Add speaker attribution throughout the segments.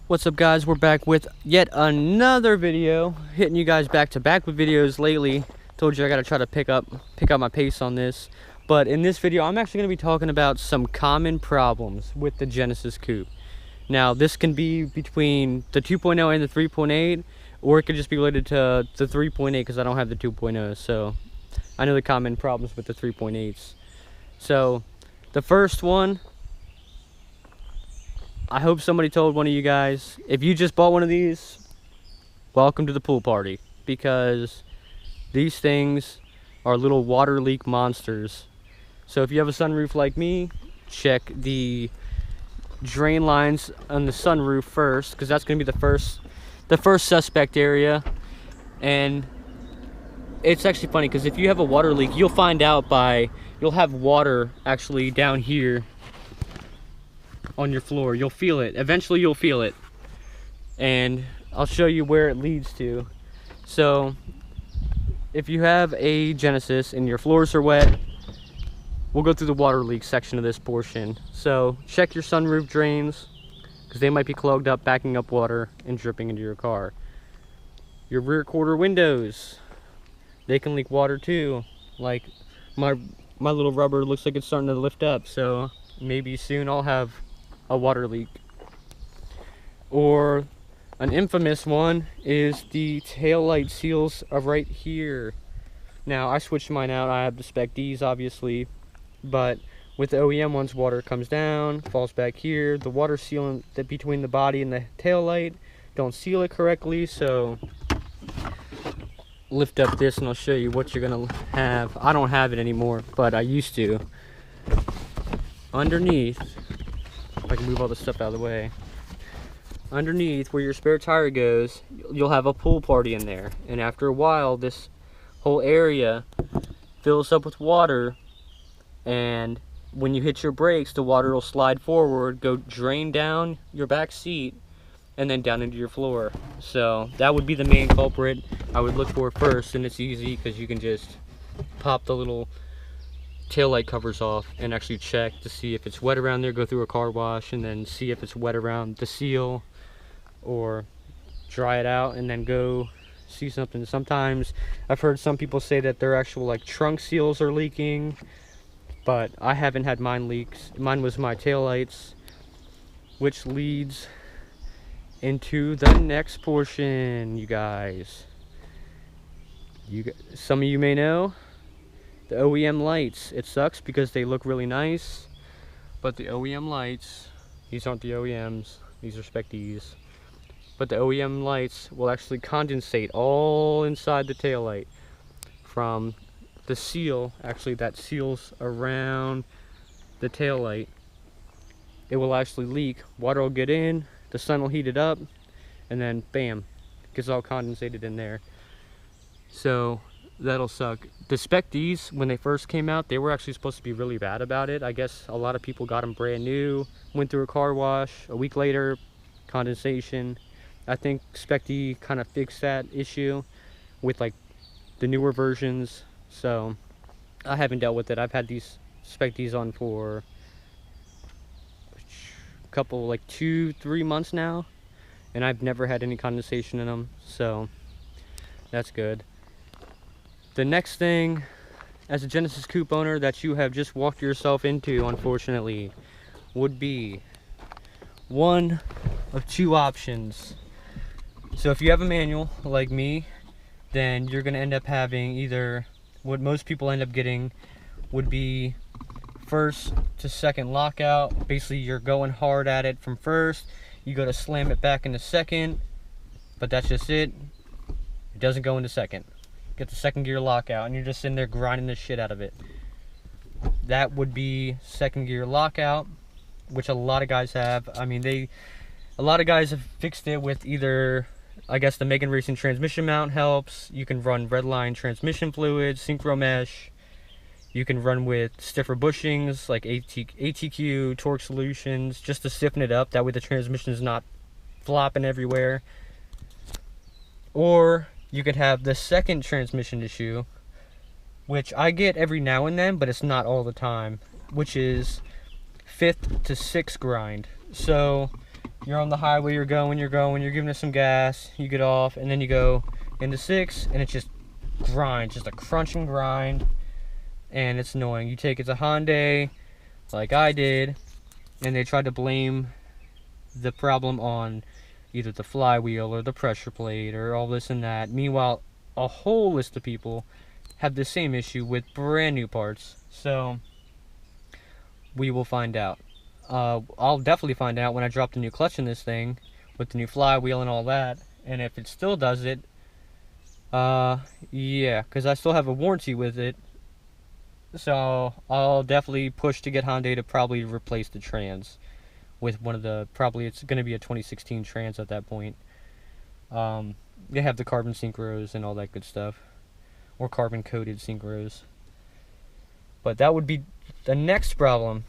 Speaker 1: What's up, guys? We're back with yet another video, hitting you guys back to back with videos lately. Told you I gotta try to pick up my pace on this. But in this video, I'm actually gonna be talking about some common problems with the Genesis Coupe. Now, this can be between the 2.0 and the 3.8, or it could just be related to the 3.8 because I don't have the 2.0. So I know the common problems with the 3.8s. So the first one, I hope somebody told one of you guys, if you just bought one of these, welcome to the pool party, because these things are little water leak monsters. So if you have a sunroof like me, check the drain lines on the sunroof first, because that's going to be the first suspect area. And it's actually funny because if you have a water leak, you'll find out you'll have water actually down here on your floor. You'll feel it. Eventually you'll feel it. And I'll show you where it leads to. So if you have a Genesis and your floors are wet, we'll go through the water leak section of this portion. So check your sunroof drains, because they might be clogged up, backing up water and dripping into your car. Your rear quarter windows, they can leak water too. Like my little rubber looks like it's starting to lift up, so maybe soon I'll have a water leak. Or an infamous one is the taillight seals are right here. Now I switched mine out. I have the Spec Ds obviously, but with the OEM ones, water comes down, falls back here. The water sealant that between the body and the taillight don't seal it correctly, so lift up this and I'll show you what you're gonna have. I don't have it anymore, but I used to. Underneath, if I can move all this stuff out of the way, underneath where your spare tire goes, you'll have a pool party in there, and after a while this whole area fills up with water, and when you hit your brakes, the water will slide forward, go drain down your back seat, and then down into your floor. So that would be the main culprit I would look for first, and it's easy because you can just pop the little taillight covers off and actually check to see if it's wet around there, go through a car wash, and then see if it's wet around the seal, or dry it out and then go see something. Sometimes I've heard some people say that their actual like trunk seals are leaking, but I haven't had mine leaks. Mine was my taillights, which leads into the next portion, you guys. Some of you may know the OEM lights. It sucks because they look really nice, but the OEM lights, these aren't the OEMs, these are Spec Ds, but the OEM lights will actually condensate all inside the taillight from the seal, actually that seals around the taillight. It will actually leak, water will get in, the sun will heat it up, and then bam, it gets all condensated in there. So that'll suck. The Spec Ds, when they first came out, they were actually supposed to be really bad about it. I guess a lot of people got them brand new, went through a car wash, a week later, condensation. I think Spec D kind of fixed that issue with like the newer versions. So I haven't dealt with it. I've had these Spec Ds on for a couple, like 2-3 months now, and I've never had any condensation in them, so that's good. The next thing, as a Genesis Coupe owner, that you have just walked yourself into, unfortunately, would be one of two options. So if you have a manual like me, then you're going to end up having either, what most people end up getting would be first to second lockout. Basically you're going hard at it from first, you go to slam it back into second, but that's just it. It doesn't go into second. Get the second gear lockout and you're just in there grinding the shit out of it. That would be second gear lockout, which a lot of guys have. I mean, a lot of guys have fixed it with either, I guess the Megan Racing transmission mount helps. You can run Redline transmission fluid, synchro mesh. You can run with stiffer bushings like ATQ, torque solutions, just to stiffen it up. That way the transmission is not flopping everywhere. Or you could have the second transmission issue, which I get every now and then, but it's not all the time, which is 5th to 6th grind. So you're on the highway, you're giving it some gas, you get off, and then you go into 6, and it just grinds, just a crunching grind, and it's annoying. You take it to Hyundai, like I did, and they tried to blame the problem on either the flywheel or the pressure plate or all this and that. Meanwhile, a whole list of people have the same issue with brand new parts. So we will find out. I'll definitely find out when I drop the new clutch in this thing with the new flywheel and all that. And if it still does it, yeah, because I still have a warranty with it. So I'll definitely push to get Hyundai to probably replace the trans with one of the, probably it's going to be a 2016 trans at that point. They have the carbon synchros and all that good stuff, or carbon coated synchros. But that would be the next problem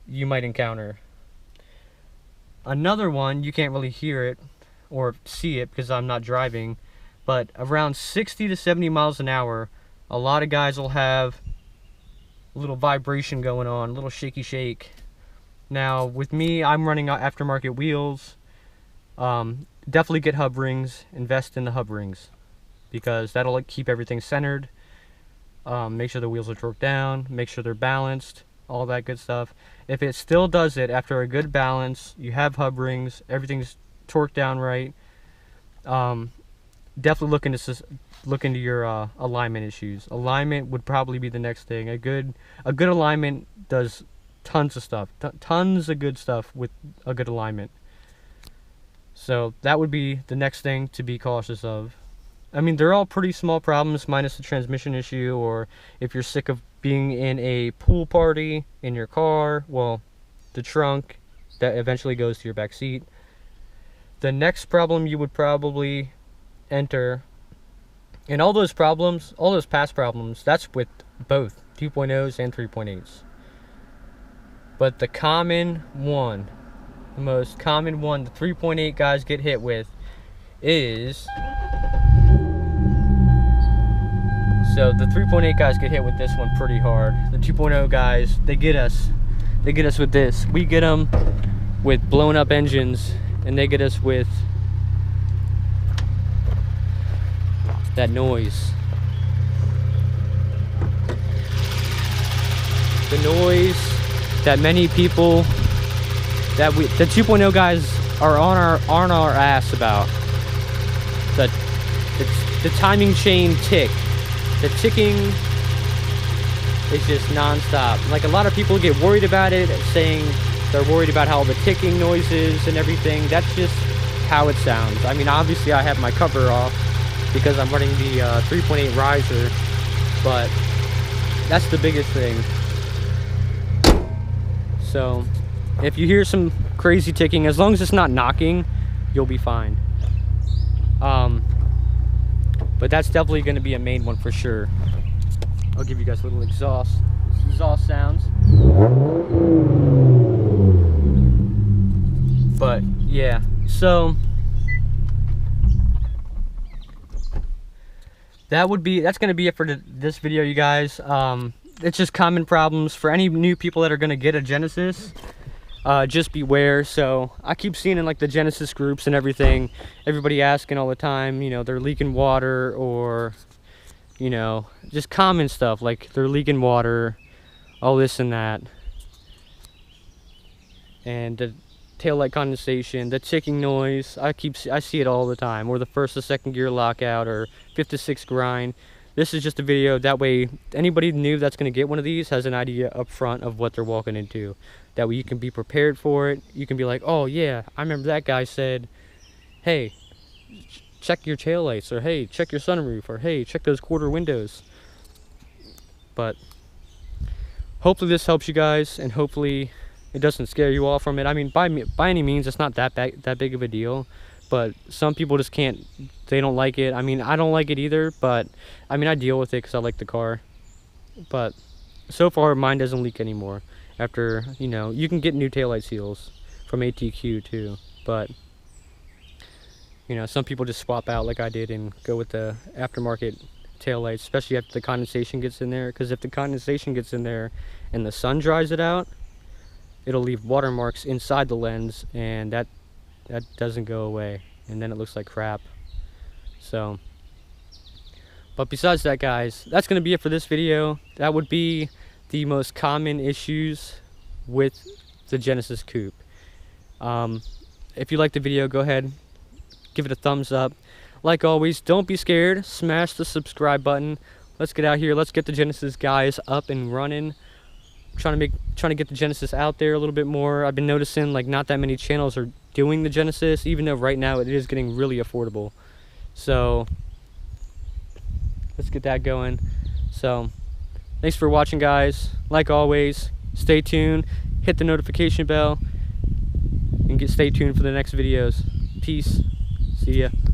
Speaker 1: you might encounter. Another one, you can't really hear it or see it because I'm not driving, but around 60 to 70 miles an hour, a lot of guys will have a little vibration going on, a little shaky shake. Now with me, I'm running aftermarket wheels. Definitely get hub rings, invest in the hub rings, because that'll keep everything centered. Make sure the wheels are torqued down, make sure they're balanced, all that good stuff. If it still does it after a good balance, you have hub rings, everything's torqued down right, definitely look into your alignment issues. Alignment would probably be the next thing. A good alignment does tons of stuff, tons of good stuff with a good alignment. So that would be the next thing to be cautious of. I mean, they're all pretty small problems minus the transmission issue, or if you're sick of being in a pool party in your car, well, the trunk that eventually goes to your back seat. The next problem you would probably enter, and all those problems, all those past problems, that's with both 2.0s and 3.8s. But the common one, the most common one the 3.8 guys get hit with is, so the 3.8 guys get hit with this one pretty hard. The 2.0 guys, they get us with this. We get them with blown up engines, and they get us with that noise. The noise that many people, the 2.0 guys are on our ass about. The timing chain tick. The ticking is just non-stop. Like, a lot of people get worried about it, saying they're worried about how the ticking noise is and everything. That's just how it sounds. I mean, obviously I have my cover off because I'm running the 3.8 riser, but that's the biggest thing. So if you hear some crazy ticking, as long as it's not knocking, you'll be fine. But that's definitely going to be a main one for sure. I'll give you guys a little exhaust sounds. But yeah, so that's going to be it for this video, you guys. It's just common problems for any new people that are going to get a Genesis. Just beware. So I keep seeing in like the Genesis groups and everything, everybody asking all the time, you know, they're leaking water, or, you know, just common stuff like they're leaking water, all this and that, and the taillight condensation, the ticking noise. I see it all the time, or the first to second gear lockout, or 5th to 6th grind. This is just a video, that way anybody new that's going to get one of these has an idea up front of what they're walking into. That way you can be prepared for it. You can be like, oh yeah, I remember that guy said, hey, check your taillights, or hey, check your sunroof, or hey, check those quarter windows. But hopefully this helps you guys, and hopefully it doesn't scare you off from it. I mean, by any means, it's not that big of a deal. But some people just can't, they don't like it. I mean, I don't like it either, but I mean, I deal with it because I like the car. But so far, mine doesn't leak anymore. After, you know, you can get new taillight seals from ATQ too, but, you know, some people just swap out like I did and go with the aftermarket taillights, especially after the condensation gets in there. Because if the condensation gets in there and the sun dries it out, it'll leave watermarks inside the lens, and that that doesn't go away, and then it looks like crap. So, but besides that, guys, that's going to be it for this video. That would be the most common issues with the Genesis Coupe. If you liked the video, go ahead, give it a thumbs up. Like always, don't be scared. Smash the subscribe button. Let's get out here. Let's get the Genesis guys up and running. Trying to get the Genesis out there a little bit more. I've been noticing like not that many channels are doing the Genesis, even though right now it is getting really affordable. So let's get that going. So thanks for watching, guys. Like always, stay tuned, hit the notification bell, and stay tuned for the next videos. Peace. See ya.